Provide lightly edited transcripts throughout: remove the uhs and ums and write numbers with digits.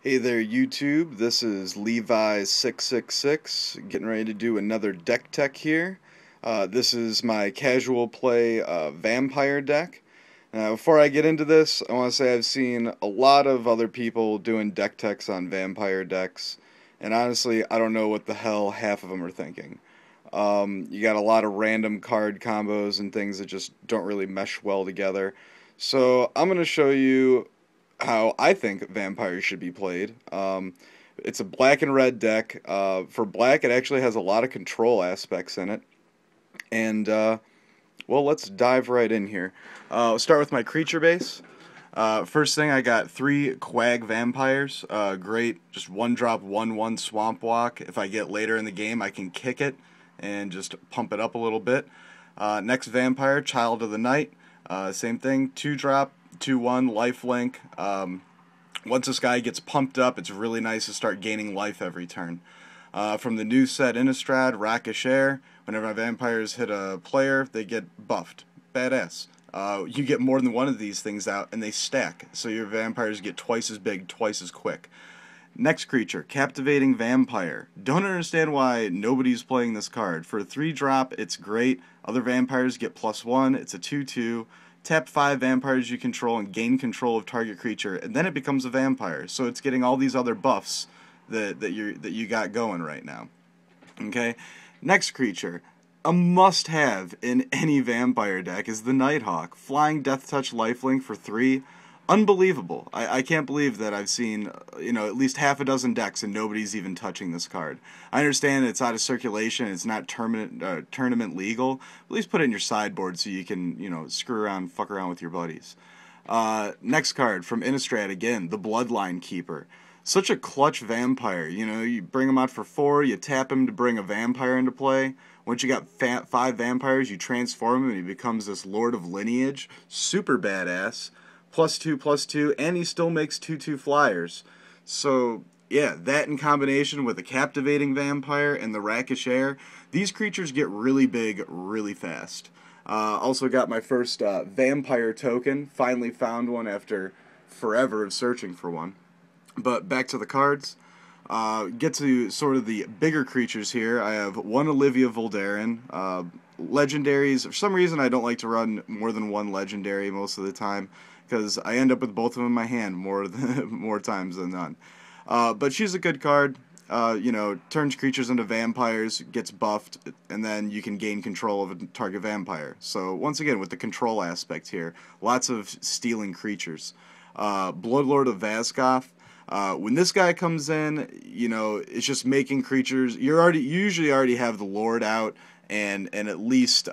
Hey there, YouTube. This is Levi666 getting ready to do another deck tech here. This is my casual play vampire deck. Now, before I get into this, I want to say I've seen a lot of other people doing deck techs on vampire decks, and honestly, I don't know what the hell half of them are thinking. You got a lot of random card combos and things that just don't really mesh well together. So I'm going to show you how I think vampires should be played. It's a black and red deck. For black, it actually has a lot of control aspects in it. And, well, let's dive right in here. I'll start with my creature base. First thing, I got 3 Quag Vampires. Great, just 1-drop, 1/1 Swamp Walk. If I get later in the game, I can kick it and just pump it up a little bit. Next Vampire, Child of the Night. Same thing, 2-drop, 2/1 lifelink. Once this guy gets pumped up, it's really nice to start gaining life every turn. From the new set Innistrad, Rakashare, whenever my vampires hit a player, they get buffed. Badass. You get more than one of these things out, and they stack, so your vampires get twice as big, twice as quick. Next creature, Captivating Vampire. Don't understand why nobody's playing this card. For a 3-drop, it's great. Other vampires get +1. It's a 2/2. Tap 5 vampires you control and gain control of target creature, and then it becomes a vampire. So it's getting all these other buffs that you got going right now. Okay? Next creature, a must-have in any vampire deck is the Nighthawk. Flying Death Touch lifelink for 3. Unbelievable. I can't believe that I've seen, at least half a dozen decks and nobody's even touching this card. I understand it's out of circulation, it's not tournament legal. At least put it in your sideboard so you can, screw around, fuck around with your buddies. Next card from Innistrad again, the Bloodline Keeper. Such a clutch vampire. You bring him out for 4, you tap him to bring a vampire into play. Once you got 5 vampires, you transform him and he becomes this Lord of Lineage. Super badass. +2/+2, and he still makes 2/2 flyers. So, yeah, that in combination with a Captivating Vampire and the Rakashare, these creatures get really big really fast. Also got my first Vampire token. Finally found one after forever of searching for one. But back to the cards. Get to sort of the bigger creatures here. I have 1 Olivia Voldaren. Legendaries. For some reason, I don't like to run more than 1 legendary most of the time, because I end up with both of them in my hand more times than none. But she's a good card. Turns creatures into vampires, gets buffed, and then you can gain control of a target vampire. So once again, with the control aspect here, lots of stealing creatures. Bloodlord of Vazkoth. When this guy comes in, it's just making creatures. You usually already have the Lord out and at least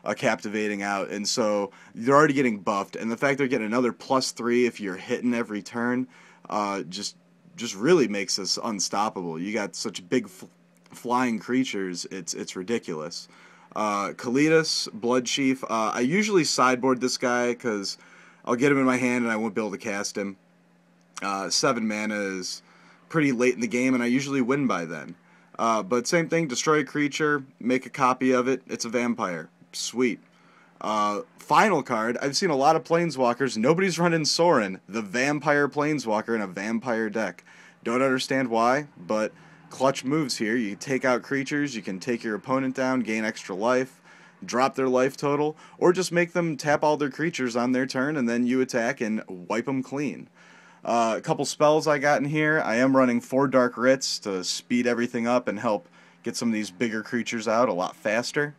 a Captivating out, and so they're already getting buffed. And the fact they're getting another +3 if you're hitting every turn, just really makes us unstoppable. You got such big flying creatures, it's ridiculous. Kalidas, Bloodchief. I usually sideboard this guy because I'll get him in my hand and I won't be able to cast him. 7 mana is pretty late in the game, and I usually win by then. But same thing, destroy a creature, make a copy of it, it's a vampire. Sweet. Final card, I've seen a lot of Planeswalkers, nobody's running Sorin, the Vampire Planeswalker in a vampire deck. Don't understand why, but clutch moves here. You take out creatures, you can take your opponent down, gain extra life, drop their life total, or just make them tap all their creatures on their turn, and then you attack and wipe them clean. A couple spells I got in here. I am running 4 Dark Writs to speed everything up and help get some of these bigger creatures out a lot faster.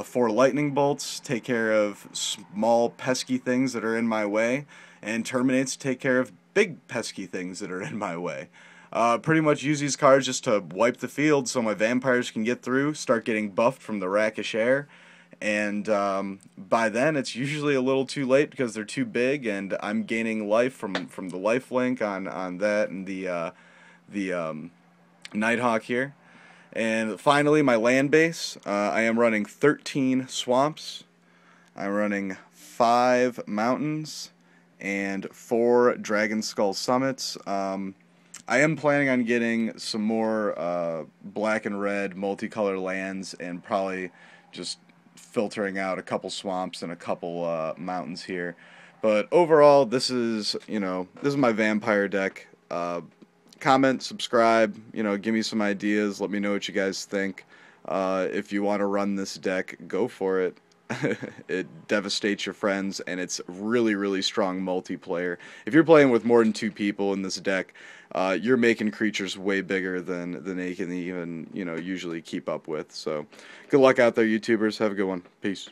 4 Lightning Bolts, take care of small pesky things that are in my way, and Terminates take care of big pesky things that are in my way. Pretty much use these cards just to wipe the field so my vampires can get through, start getting buffed from the Rakashare. And by then, it's usually a little too late because they're too big, and I'm gaining life from the lifelink on that and the Nighthawk here. And finally, my land base. I am running 13 swamps. I'm running 5 mountains and 4 Dragon Skull summits. I am planning on getting some more black and red multicolor lands and probably just filtering out a couple swamps and a couple mountains here. But overall, this is my vampire deck. Comment, subscribe, give me some ideas. Let me know what you guys think. If you want to run this deck, go for it. It devastates your friends, and it's really, really strong multiplayer. If you're playing with more than 2 people in this deck, you're making creatures way bigger than they can even, usually keep up with. So, good luck out there, YouTubers. Have a good one. Peace.